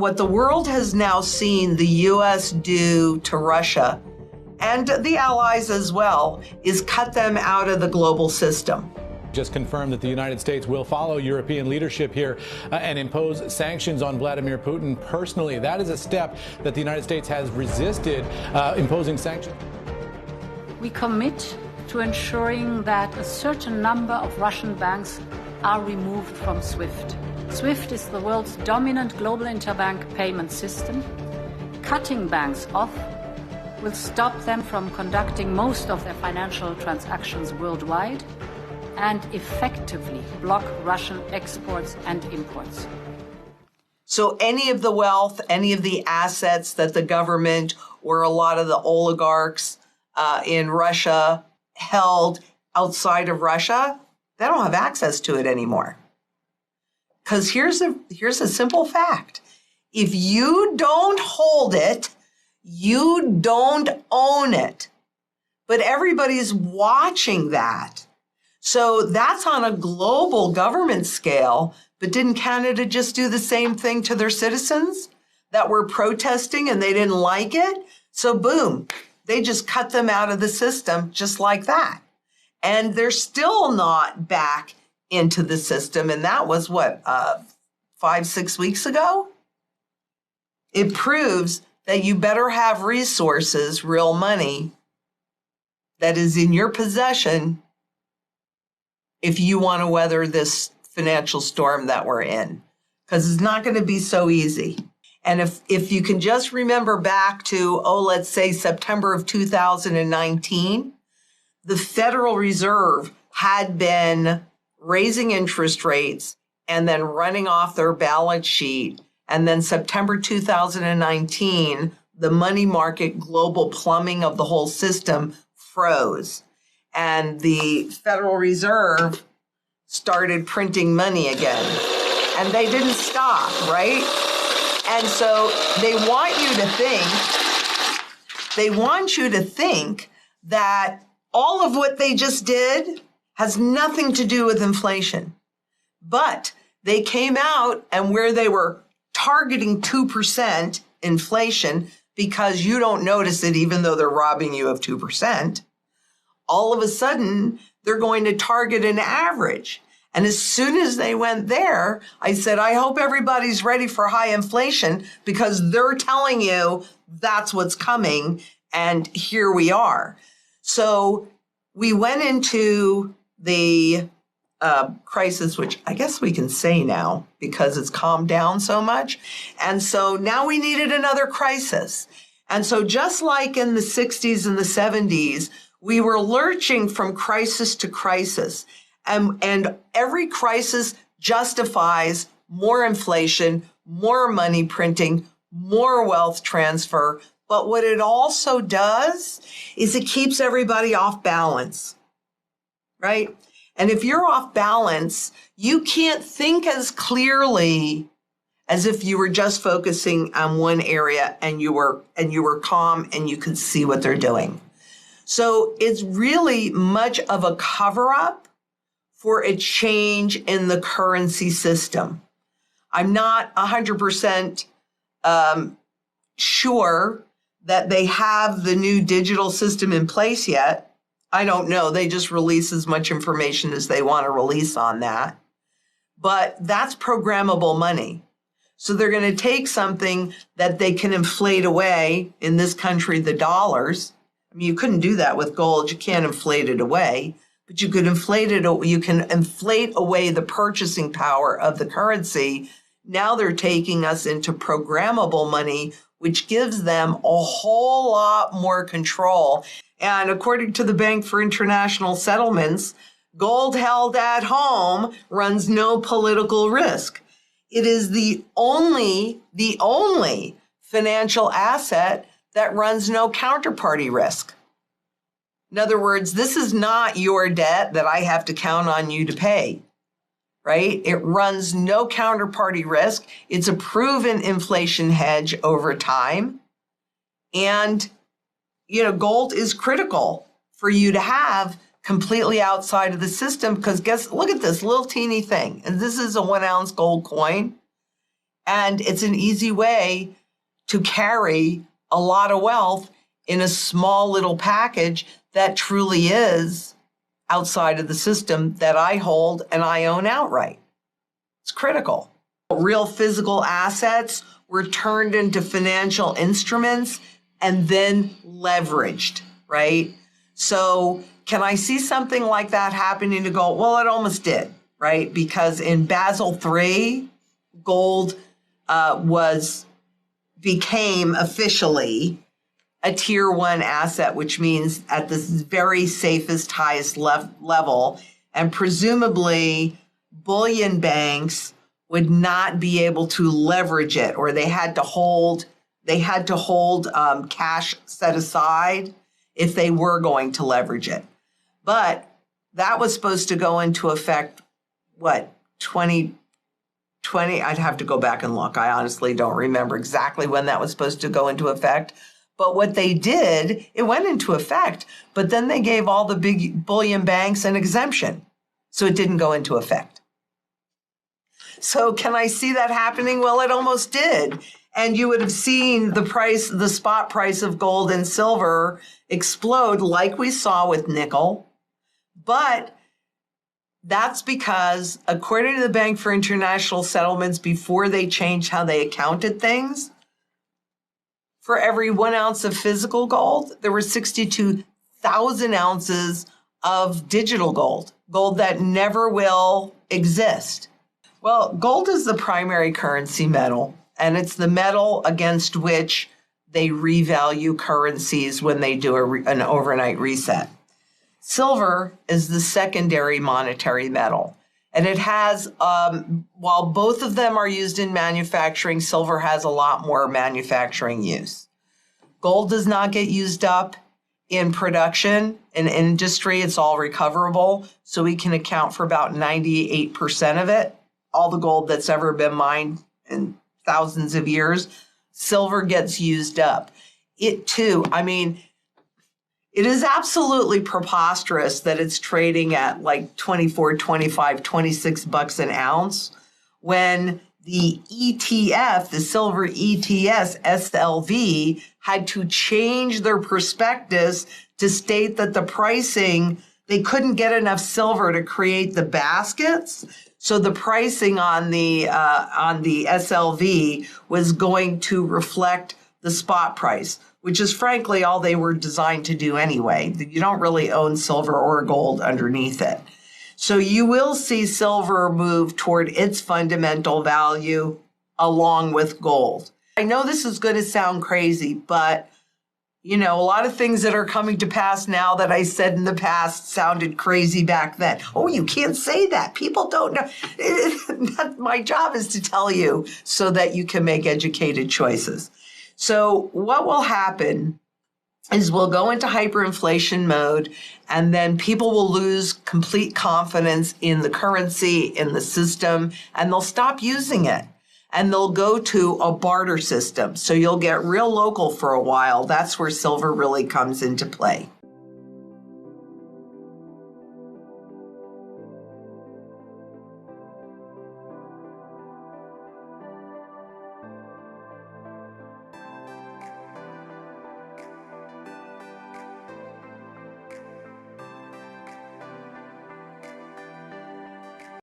What the world has now seen the U.S. do to Russia, and the allies as well, is cut them out of the global system. Just confirmed that the United States will follow European leadership here and impose sanctions on Vladimir Putin personally. That is a step that the United States has resisted, imposing sanctions. We commit to ensuring that a certain number of Russian banks are removed from SWIFT. SWIFT is the world's dominant global interbank payment system. Cutting banks off will stop them from conducting most of their financial transactions worldwide and effectively block Russian exports and imports. So any of the wealth, any of the assets that the government or a lot of the oligarchs in Russia held outside of Russia, they don't have access to it anymore. Because here's a simple fact. If you don't hold it, you don't own it. But everybody's watching that. So that's on a global government scale. But didn't Canada just do the same thing to their citizens that were protesting and they didn't like it? So boom, they just cut them out of the system just like that. And they're still not back into the system. And that was what, 5-6 weeks ago? It proves that you better have resources, real money, that is in your possession if you want to weather this financial storm that we're in, because it's not going to be so easy. And if you can just remember back to, let's say September of 2019, the Federal Reserve had been raising interest rates and then running off their balance sheet. And then September 2019, the money market global plumbing of the whole system froze. And the Federal Reserve started printing money again. And they didn't stop, right? And so they want you to think that all of what they just did has nothing to do with inflation. But they came out and where they were targeting 2% inflation because you don't notice it even though they're robbing you of 2%, all of a sudden they're going to target an average. And as soon as they went there, I said, I hope everybody's ready for high inflation because they're telling you that's what's coming. And here we are. So we went into the crisis, which I guess we can say now because it's calmed down so much. And so now we needed another crisis. And so just like in the 60s and the 70s, we were lurching from crisis to crisis. And every crisis justifies more inflation, more money printing, more wealth transfer. But what it also does is it keeps everybody off balance, right? And if you're off balance, you can't think as clearly as if you were just focusing on one area and you were calm and you could see what they're doing. So it's really much of a cover-up for a change in the currency system. I'm not 100% sure that they have the new digital system in place yet. I don't know. They just release as much information as they want to release on that. But that's programmable money. So they're going to take something that they can inflate away, in this country, the dollars. I mean, you couldn't do that with gold. You can't inflate it away. But you could inflate it. You can inflate away the purchasing power of the currency. Now they're taking us into programmable money, which gives them a whole lot more control. And according to the Bank for International Settlements, gold held at home runs no political risk. It is the only financial asset that runs no counterparty risk. In other words, this is not your debt that I have to count on you to pay, right? It runs no counterparty risk. It's a proven inflation hedge over time. And, gold is critical for you to have completely outside of the system because look at this little teeny thing. And this is a 1 ounce gold coin. And it's an easy way to carry a lot of wealth in a small little package that truly is outside of the system that I hold and I own outright. It's critical. Real physical assets were turned into financial instruments and then leveraged, right? So can I see something like that happening to gold? Well, it almost did, right? Because in Basel III, gold became officially a tier 1 asset, which means at the very safest, highest level. And presumably, bullion banks would not be able to leverage it, or they had to hold cash set aside if they were going to leverage it. But that was supposed to go into effect, 2020? I'd have to go back and look. I honestly don't remember exactly when that was supposed to go into effect. But what they did, it went into effect, but then they gave all the big bullion banks an exemption. So it didn't go into effect. So can I see that happening? Well, it almost did. And you would have seen the spot price of gold and silver explode like we saw with nickel. But that's because, according to the Bank for International Settlements, before they changed how they accounted things, for every 1 ounce of physical gold, there were 62,000 ounces of digital gold that never will exist. Well, gold is the primary currency metal, and it's the metal against which they revalue currencies when they do an overnight reset. Silver is the secondary monetary metal. And it has, while both of them are used in manufacturing, silver has a lot more manufacturing use. Gold does not get used up in production. In industry, it's all recoverable. So we can account for about 98% of it. All the gold that's ever been mined in thousands of years, silver gets used up. It too, it is absolutely preposterous that it's trading at like 24, 25, 26 bucks an ounce when the ETF, the silver ETS SLV, had to change their prospectus to state that the pricing, they couldn't get enough silver to create the baskets. So the pricing on the SLV was going to reflect the spot price, which is frankly all they were designed to do anyway. You don't really own silver or gold underneath it. So you will see silver move toward its fundamental value along with gold. I know this is going to sound crazy, but a lot of things that are coming to pass now that I said in the past sounded crazy back then. Oh, you can't say that. People don't know. My job is to tell you so that you can make educated choices. So what will happen is we'll go into hyperinflation mode, and then people will lose complete confidence in the currency, in the system, and they'll stop using it. And they'll go to a barter system. So you'll get real local for a while. That's where silver really comes into play.